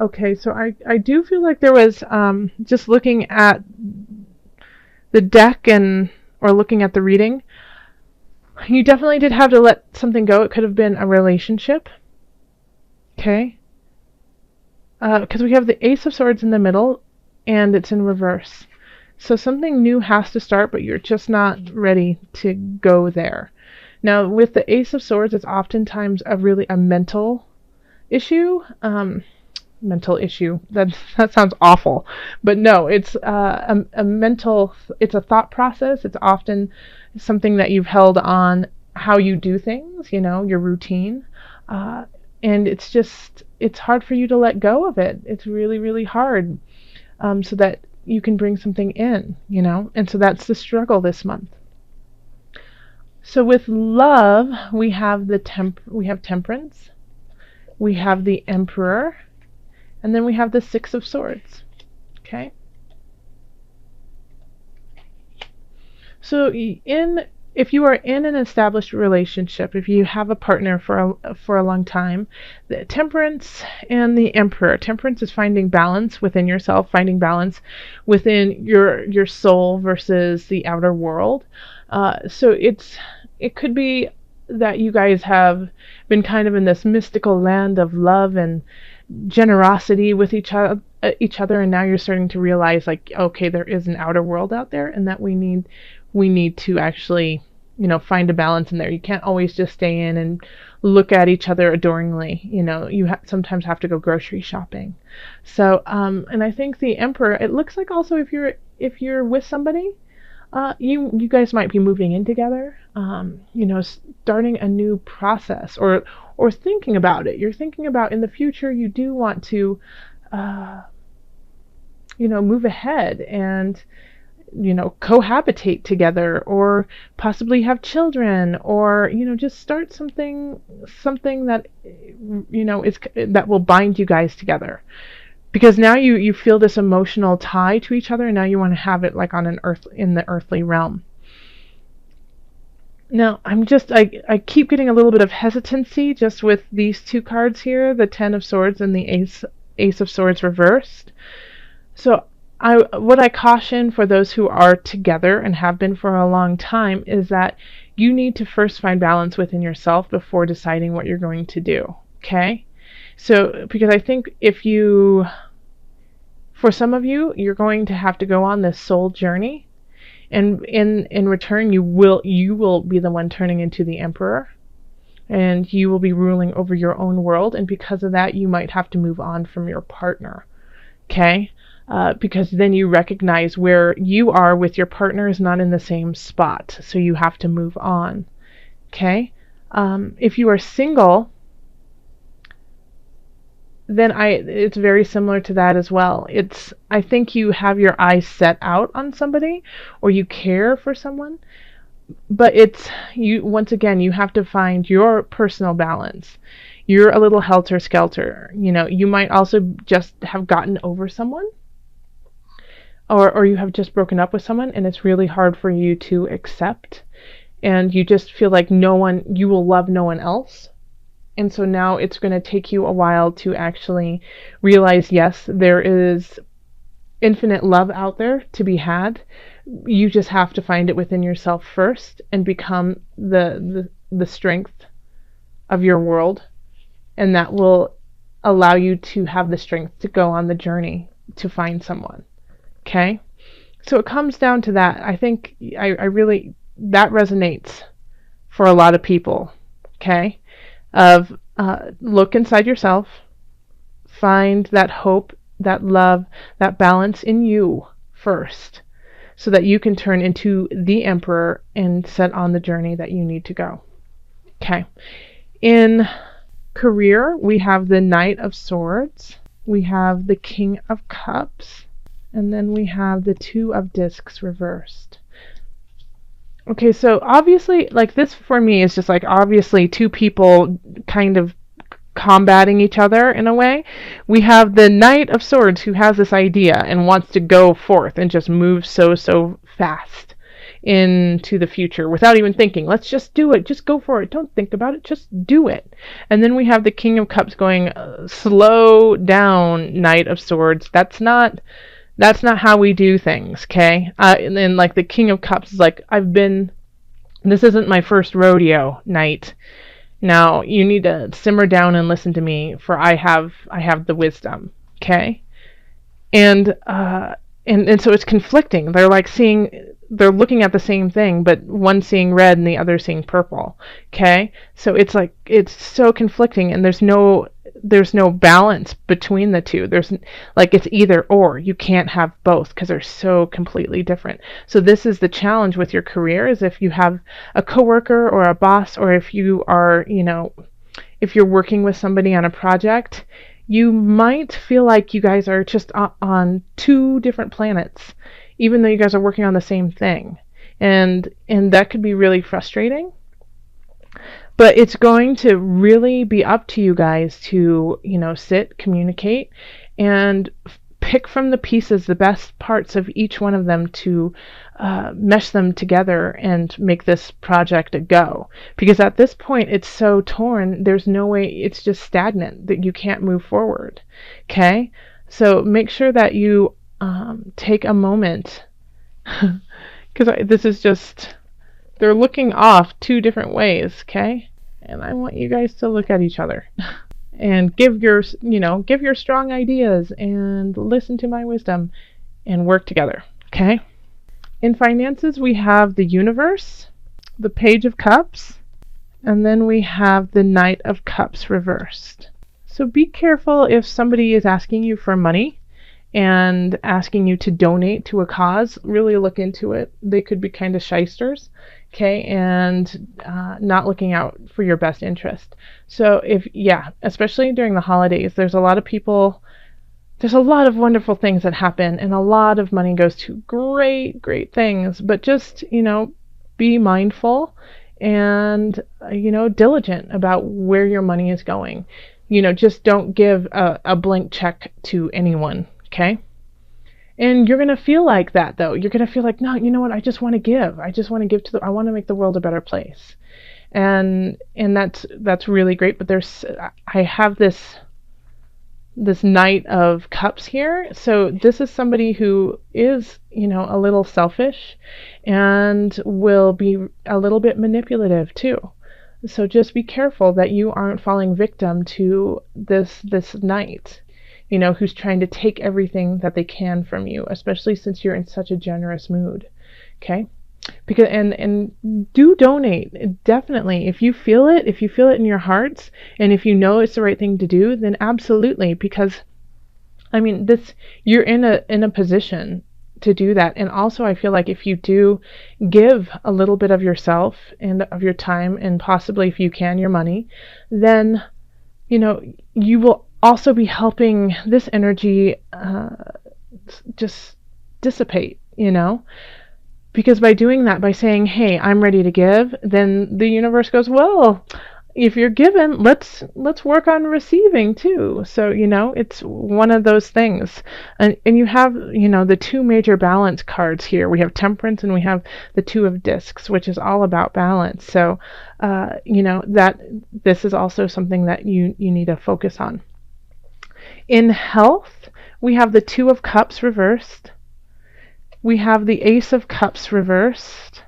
Okay, so I do feel like there was, just looking at the deck and or looking at the reading, you definitely did have to let something go. It could have been a relationship. Okay. Because we have the Ace of Swords in the middle, and it's in reverse. So something new has to start, but you're just not ready to go there. Now, with the Ace of Swords, it's oftentimes a mental issue. Mental issue. That sounds awful, but no, it's a mental. It's a thought process. It's often something that you've held on how you do things. Your routine, and it's hard for you to let go of it. It's really, really hard, so that you can bring something in. And so that's the struggle this month. So with love, we have we have Temperance, we have the Emperor, and then we have the Six of Swords. Okay? So if you are in an established relationship, if you have a partner for a long time, the Temperance and the Emperor. Temperance is finding balance within yourself, finding balance within your soul versus the outer world. So it could be that you guys have been kind of in this mystical land of love and generosity with each other, and now you're starting to realize, like, okay, there is an outer world out there, and that we need to actually find a balance in there. You can't always just stay in and look at each other adoringly. You sometimes have to go grocery shopping. So and I think the Emperor, it looks like also if you're with somebody, you guys might be moving in together, starting a new process, or thinking about it. You're thinking about, in the future, you do want to, move ahead and, cohabitate together, or possibly have children, or, just start something that, that will bind you guys together. Because now you feel this emotional tie to each other, and now you want to have it like in the earthly realm. Now, I keep getting a little bit of hesitancy just with these two cards here, the Ten of Swords and the Ace of Swords reversed. So what I caution for those who are together and have been for a long time is that you need to first find balance within yourself before deciding what you're going to do. Okay? So, because I think for some of you, you're going to have to go on this soul journey, and in return, you will be the one turning into the Emperor, and you will be ruling over your own world, and because of that, you might have to move on from your partner. Okay? Because then you recognize where you are with your partner is not in the same spot, so you have to move on. Okay? If you are single, then it's very similar to that as well. I think you have your eyes set out on somebody, or you care for someone, but once again, you have to find your personal balance. You're a little helter-skelter. You might also just have gotten over someone, or you have just broken up with someone, and it's really hard for you to accept, and you just feel like you will love no one else. And so now it's going to take you a while to actually realize, yes, there is infinite love out there to be had. You just have to find it within yourself first and become the strength of your world. And that will allow you to have the strength to go on the journey to find someone. Okay? So it comes down to that. I think that resonates for a lot of people. Okay? Of look inside yourself, find that hope, that love, that balance in you first, so that you can turn into the Emperor and set on the journey that you need to go. Okay. In career, we have the Knight of Swords, we have the King of Cups, and then we have the Two of Discs reversed. Okay, so obviously, like, this for me is just like obviously two people kind of combating each other in a way. We have the Knight of Swords who has this idea and wants to go forth and just move so fast into the future without even thinking. Let's just do it. Just go for it. Don't think about it. Just do it. And then we have the King of Cups going, slow down, Knight of Swords. That's not how we do things, okay? And then like the King of Cups is like, this isn't my first rodeo, Knight. Now you need to simmer down and listen to me, for I have the wisdom, okay? And so it's conflicting. They're looking at the same thing, but one seeing red and the other seeing purple. Okay? So it's like, it's so conflicting, and there's no balance between the two. There's like, it's either or. You can't have both because they're so completely different. So this is the challenge with your career, is if you have a coworker or a boss, or if you are, if you're working with somebody on a project, you might feel like you guys are just on two different planets, even though you guys are working on the same thing. And that could be really frustrating. But it's going to really be up to you guys to, sit, communicate, and pick from the pieces the best parts of each one of them to mesh them together and make this project a go. Because at this point, it's so torn, there's no way, it's just stagnant, that you can't move forward. Okay? So make sure that you take a moment, because this is just, they're looking off two different ways, okay? And I want you guys to look at each other and give your strong ideas and listen to my wisdom and work together, okay? In finances, we have the Universe, the Page of Cups, and then we have the Knight of Cups reversed. So be careful if somebody is asking you for money and asking you to donate to a cause. Really look into it. They could be kind of shysters, okay, and not looking out for your best interest. So especially during the holidays, there's a lot of wonderful things that happen, and a lot of money goes to great things. But just, be mindful and, diligent about where your money is going. Just don't give a blank check to anyone, okay? And you're going to feel like that, though. You're going to feel like, no, you know what? I just want to give. I just want to give I want to make the world a better place. And that's really great. But I have this Knight of Cups here. So this is somebody who is, a little selfish and will be a little bit manipulative too. So just be careful that you aren't falling victim to this Knight, who's trying to take everything that they can from you, especially since you're in such a generous mood. Okay? Because and do donate, definitely. If you feel it in your hearts, and if you know it's the right thing to do, then absolutely, because you're in a position to do that. And also, I feel like if you do give a little bit of yourself and of your time, and possibly, if you can, your money, then you will also be helping this energy just dissipate, because by doing that, by saying, hey, I'm ready to give, then the universe goes, well, if you're given, let's work on receiving too. So, it's one of those things. And you have, the two major balance cards here. We have Temperance and we have the Two of Discs, which is all about balance. So, that this is also something that you need to focus on. In health, we have the Two of Cups reversed. We have the Ace of Cups reversed.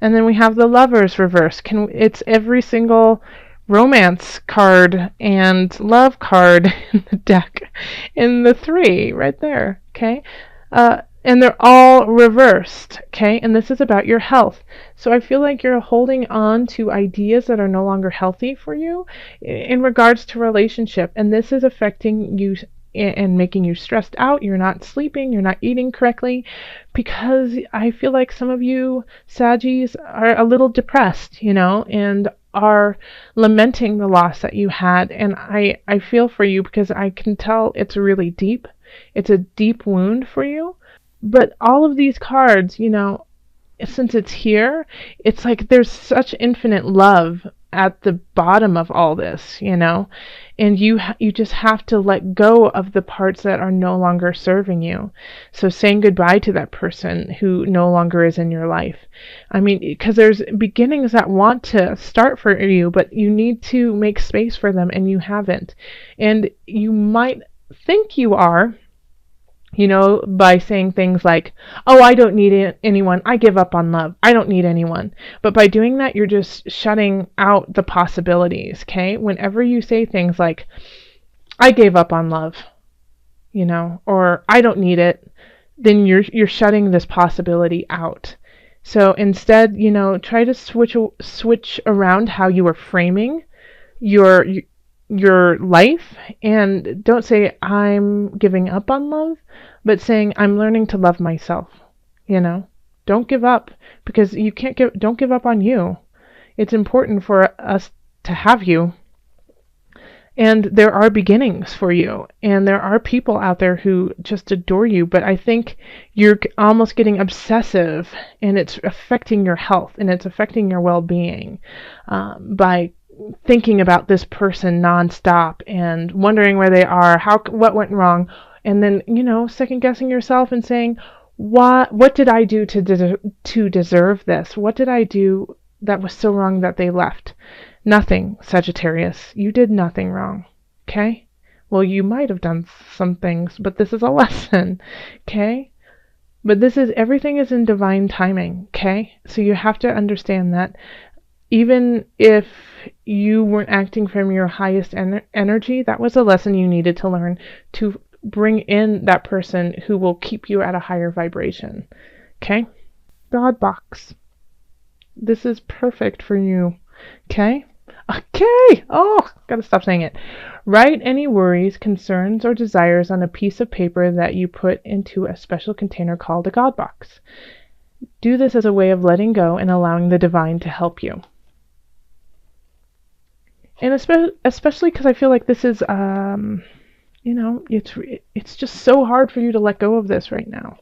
And then we have the Lovers reversed. It's every single romance card and love card in the deck. In the three right there, okay? And they're all reversed, okay? And this is about your health. So I feel like you're holding on to ideas that are no longer healthy for you in regards to relationship. And this is affecting you and making you stressed out. You're not sleeping, you're not eating correctly, because I feel like some of you Saggies are a little depressed, and are lamenting the loss that you had. And I feel for you, because I can tell it's really deep. It's a deep wound for you. But all of these cards, since it's here, it's like there's such infinite love at the bottom of all this, and you just have to let go of the parts that are no longer serving you. So saying goodbye to that person who no longer is in your life. I mean, because there's beginnings that want to start for you, but you need to make space for them, and you haven't. And you might think you are, by saying things like, oh, I don't need anyone. I give up on love. I don't need anyone. But by doing that, you're just shutting out the possibilities, okay? Whenever you say things like, I gave up on love, or I don't need it, then you're shutting this possibility out. So instead, try to switch around how you are framing your life, and don't say I'm giving up on love, but saying I'm learning to love myself. Don't give up, because don't give up on you. It's important for us to have you, and there are beginnings for you, and there are people out there who just adore you, but I think you're almost getting obsessive, and it's affecting your health, and it's affecting your well-being by thinking about this person nonstop and wondering where they are, what went wrong, and then second guessing yourself and saying, what did I do to deserve this? What did I do that was so wrong that they left? Nothing, Sagittarius. You did nothing wrong. Okay? Well, you might have done some things, but this is a lesson. Okay? But everything is in divine timing. Okay? So you have to understand that even if you weren't acting from your highest energy, that was a lesson you needed to learn to bring in that person who will keep you at a higher vibration. Okay? God box. This is perfect for you. Okay? Okay! Oh, gotta stop saying it. Write any worries, concerns, or desires on a piece of paper that you put into a special container called a God box. Do this as a way of letting go and allowing the divine to help you. And especially because I feel like this is, it's just so hard for you to let go of this right now,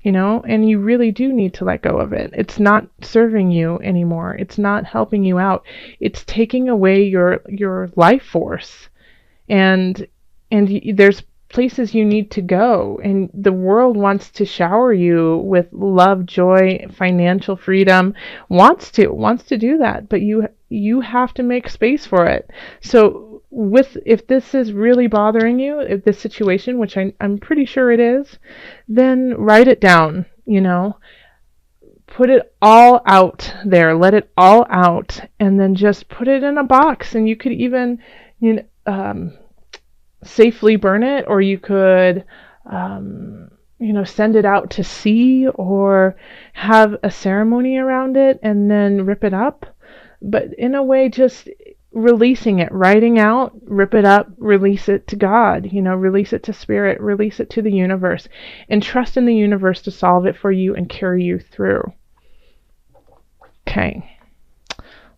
and you really do need to let go of it. It's not serving you anymore. It's not helping you out. It's taking away your life force, and there's places you need to go, and the world wants to shower you with love, joy, financial freedom, wants to do that, but you have to make space for it. So if this is really bothering you, if this situation, which I'm pretty sure it is, then write it down, put it all out there, let it all out, and then just put it in a box. And you could even, safely burn it, or you could, send it out to sea, or have a ceremony around it and then rip it up. But in a way, just releasing it, writing out, rip it up, release it to God, release it to spirit, release it to the universe, and trust in the universe to solve it for you and carry you through. Okay,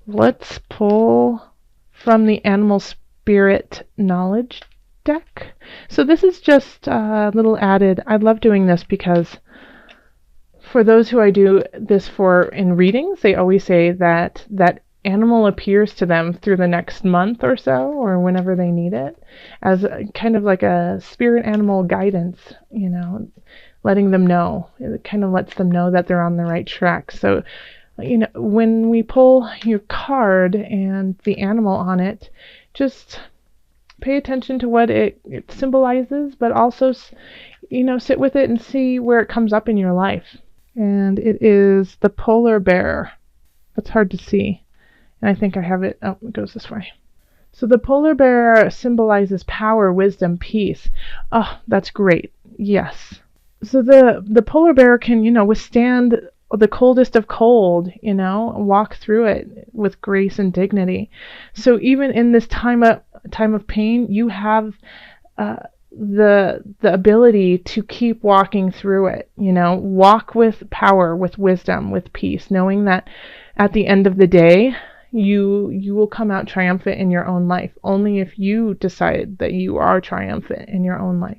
let's pull from the animal spirit knowledge deck. So this is just a little added. I love doing this because for those who I do this for in readings, they always say that animal appears to them through the next month or so, or whenever they need it, as kind of like a spirit animal guidance, letting them know. It kind of lets them know that they're on the right track. So, when we pull your card and the animal on it, just pay attention to what it symbolizes, but also, sit with it and see where it comes up in your life. And it is the polar bear. That's hard to see. And I think I have it. Oh, it goes this way. So the polar bear symbolizes power, wisdom, peace. Oh, that's great. Yes. So the polar bear can, withstand the coldest of cold, walk through it with grace and dignity. So even in this time of pain, you have the ability to keep walking through it, walk with power, with wisdom, with peace, knowing that at the end of the day, you will come out triumphant in your own life, only if you decide that you are triumphant in your own life.